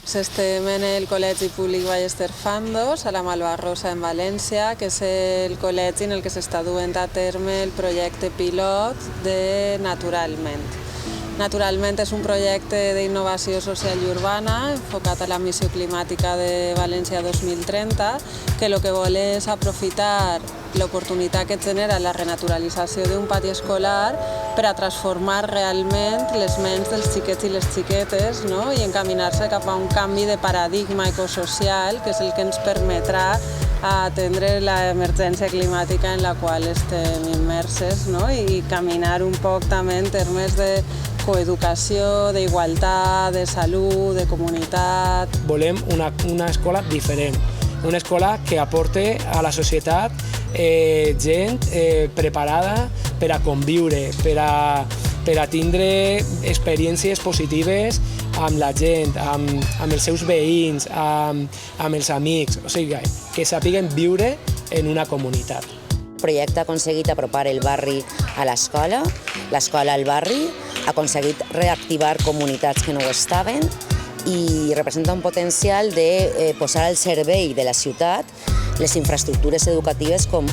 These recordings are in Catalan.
Estem en el Col·legi Públic Ballester Fandos, a la Malvarrosa, en València, que és el col·legi en el que s'està duent a terme el projecte pilot de Naturalment. Naturalment és un projecte d'innovació social i urbana enfocat a la missió climàtica de València 2030, que el que vol és aprofitar l'oportunitat que genera la renaturalització d'un pati escolar per a transformar realment les ments dels xiquets i les xiquetes, no? I encaminar-se cap a un canvi de paradigma ecosocial, que és el que ens permetrà atendre l'emergència climàtica en la qual estem immerses, no? I caminar un poc també en termes de coeducació, d'igualtat, de salut, de comunitat. Volem una escola diferent, una escola que aporte a la societat gent preparada per a conviure, per a tindre experiències positives amb la gent, amb els seus veïns, amb els amics, o sigui, que sàpiguen viure en una comunitat. El projecte ha aconseguit apropar el barri a l'escola, l'escola al barri, ha aconseguit reactivar comunitats que no ho estaven i representa un potencial de posar al servei de la ciutat les infraestructures educatives com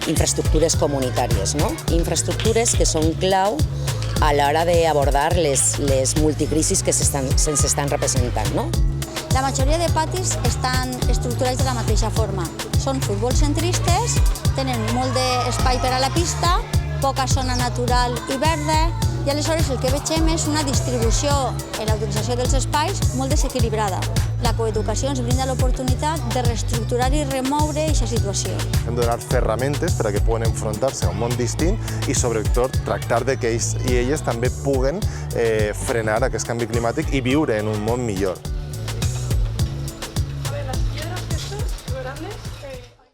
infraestructures comunitàries, no? Infraestructures que són clau a l'hora d'abordar les multicrisis que se'ns estan representant, no? La majoria de patis estan estructurats de la mateixa forma. Són futbolcentristes, tenen molt d'espai per a la pista, poca zona natural i verda, i aleshores el que veiem és una distribució en la utilització dels espais molt desequilibrada. La coeducació ens brinda l'oportunitat de reestructurar i remoure aquesta situació. Hem de donar ferramentes per a que puguen enfrontar-se a un món distint i sobretot tractar de que ells i elles també puguen frenar aquest canvi climàtic i viure en un món millor.